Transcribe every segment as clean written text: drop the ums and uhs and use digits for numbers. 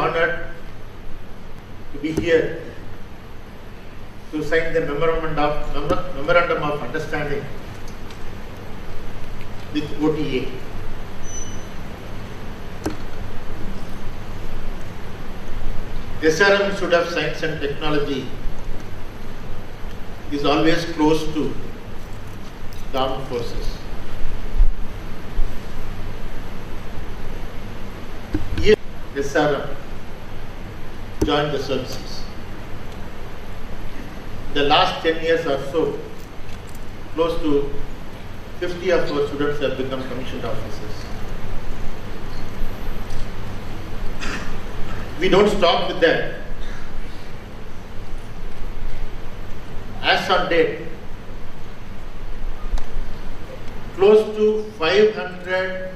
honored to be here to sign the memorandum of understanding with OTA. SRM Institute of Science and Technology is always close to the armed forces. Here, SRM joined the services. The last 10 years or so, close to 50 of our students have become commissioned officers. We don't stop with that. As on date, close to 500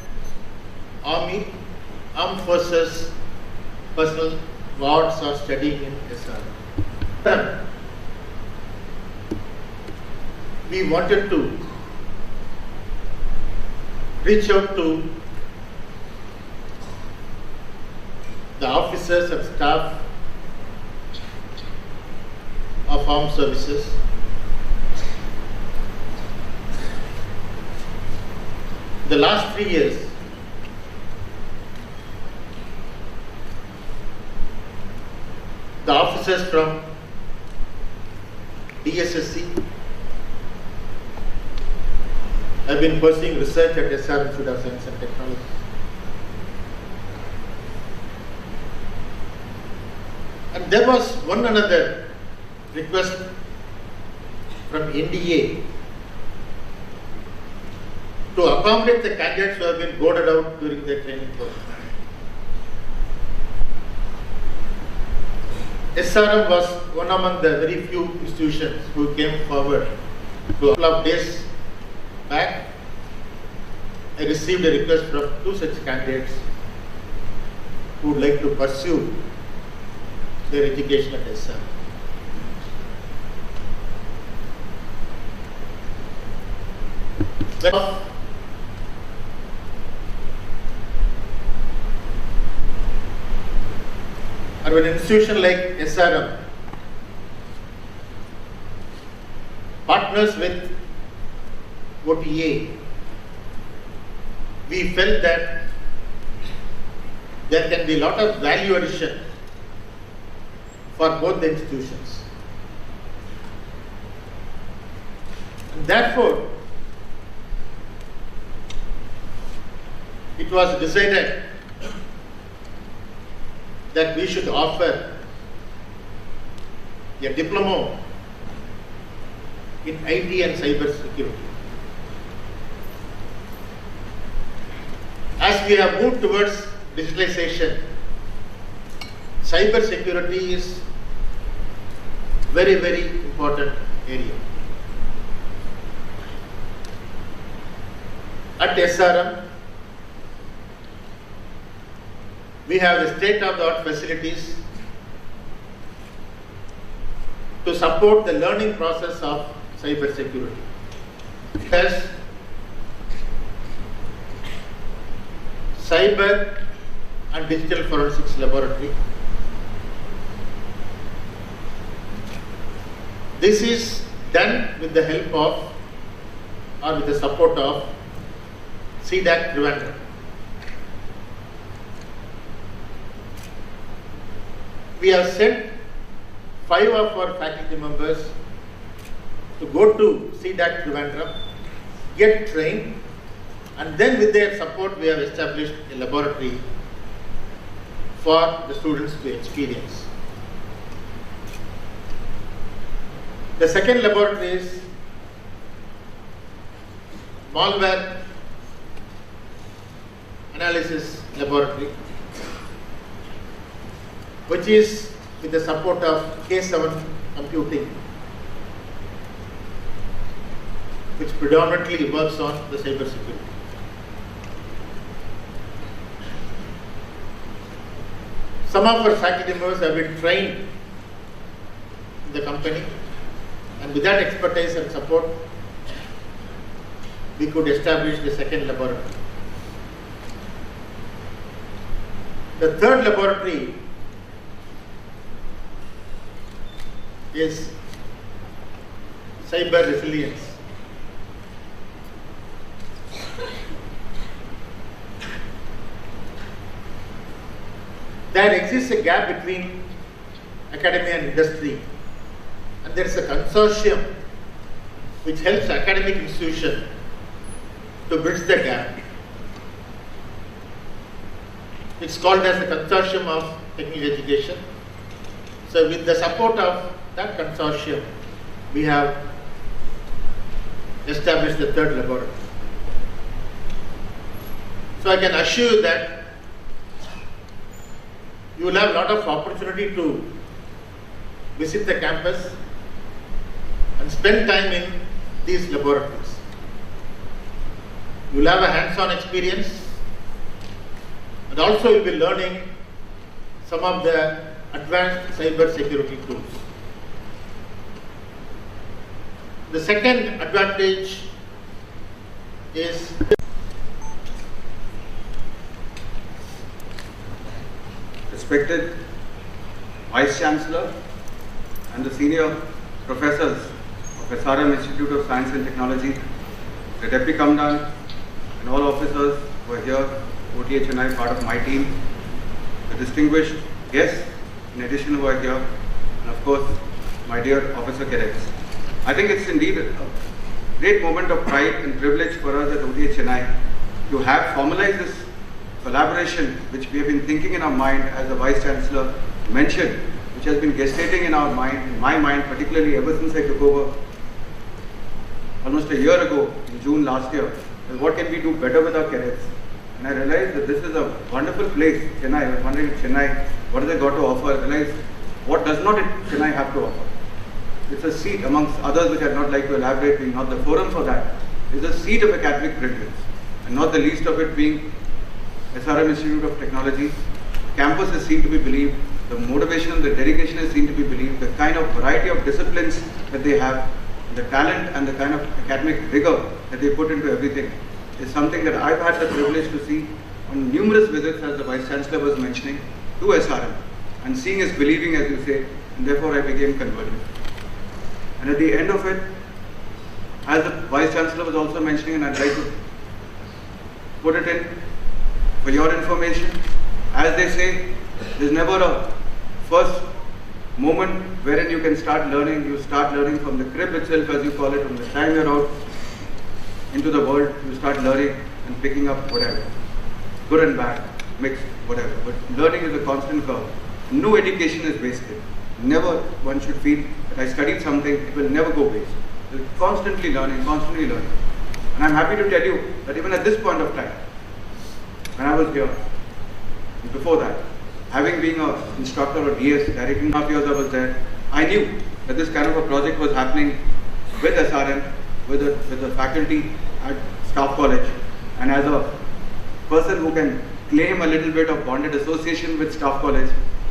armed forces personnel wards are studying in SRM. We wanted to reach out to the officers and staff of armed services. The last 3 years, the officers from DSSC have been pursuing research at SRM Institute of Science and Technology. And there was one another request from NDA to accommodate the candidates who have been boarded out during their training program. SRM was one among the very few institutions who came forward. A couple of days back, I received a request from 2 such candidates who would like to pursue their education at SRM. Or an institution like SRM partners with OTA, we felt that there can be a lot of value addition for both the institutions. And therefore, it was decided that we should offer a diploma in IT and cyber security. As we have moved towards digitalization, cyber security is very, very important area. At SRM, we have the state-of-the-art facilities to support the learning process of cyber security. As cyber and digital forensics laboratory. This is done with the help of or with the support of CDAC Trivandrum. We have sent 5 of our faculty members to go to CDAC Trivandrum, get trained, and then with their support we have established a laboratory for the students to experience. The second laboratory is malware analysis laboratory, which is with the support of K7 computing, which predominantly works on the cyber security. Some of our faculty members have been trained in the company, and with that expertise and support, we could establish the second laboratory. The third laboratory is cyber resilience. There exists a gap between academia and industry, and there is a consortium which helps academic institutions to bridge the gap. It's called as the Consortium of Technical Education. So with the support of that consortium, we have established the third laboratory. So I can assure you that you will have a lot of opportunity to visit the campus and spend time in these laboratories. You will have a hands-on experience, and also you will be learning some of the advanced cyber security tools. The second advantage is respected Vice Chancellor and the senior professors of SRM Institute of Science and Technology, the Deputy Commandant and all officers who are here, OTA Chennai, part of my team, the distinguished guests in addition who are here, and of course my dear officer cadets. I think it's indeed a great moment of pride and privilege for us at OTA Chennai to have formalized this collaboration which we have been thinking in our mind, as the Vice Chancellor mentioned, which has been gestating in our mind, in my mind particularly ever since I took over almost a year ago in June last year. And what can we do better with our cadets? And I realized that this is a wonderful place, Chennai. I was wondering, Chennai, what has it got to offer? I realized, what does not Chennai have to offer? It's a seat amongst others which I'd not like to elaborate, being not the forum for that. It's a seat of academic brilliance, and not the least of it being SRM Institute of Technology. Campus is seen to be believed, the motivation, the dedication is seen to be believed, the kind of variety of disciplines that they have, the talent and the kind of academic rigor that they put into everything is something that I've had the privilege to see on numerous visits, as the Vice Chancellor was mentioning, to SRM. And seeing is believing, as you say, and therefore I became converted. And at the end of it, as the Vice Chancellor was also mentioning, and I'd like to put it in for your information, as they say, there's never a first moment wherein you can start learning. You start learning from the crib itself, as you call it, from the time you're out into the world. You start learning and picking up whatever, good and bad, mixed, whatever. But learning is a constant curve. No education is wasted. Never one should feel that I studied something, it will never go waste. You're constantly learning, constantly learning. And I'm happy to tell you that even at this point of time, when I was here, and before that, having been an instructor or DS, directing half years I was there, I knew that this kind of a project was happening with SRM, with the faculty at Staff College. And as a person who can claim a little bit of bonded association with Staff College,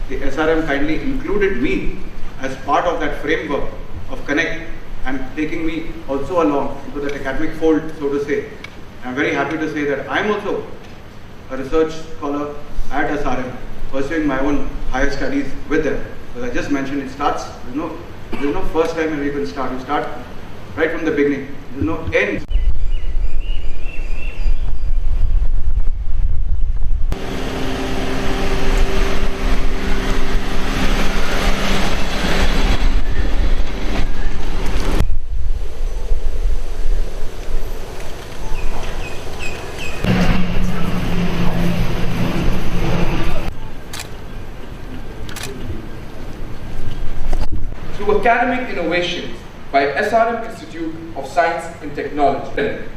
the SRM kindly included me as part of that framework of Connect and taking me also along into that academic fold, so to say. I'm very happy to say that I'm also a research scholar at SRM, pursuing my own higher studies with them. As I just mentioned, it starts, there's no first time when you can start. You start right from the beginning. There's no end. Through academic innovations by SRM Institute of Science and Technology.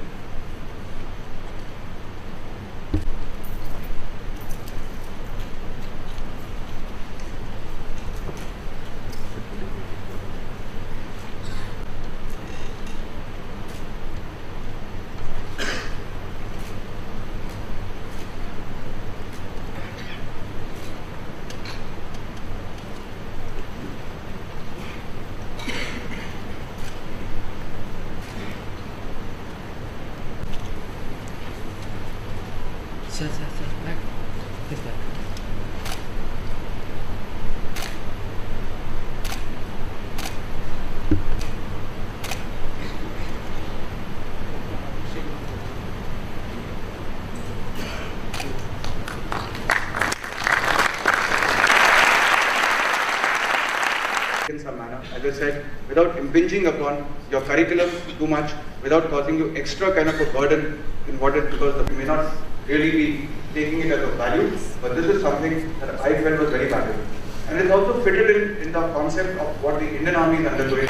as I said, without impinging upon your curriculum too much, without causing you extra kind of a burden in what it, because you may not really be taking it as a value, but this is something that I felt was very valuable. And it's also fitted in the concept of what the Indian Army is undergoing.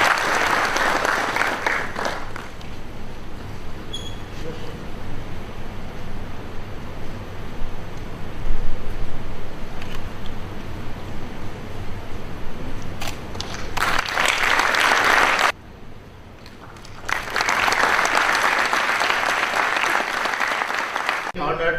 Honored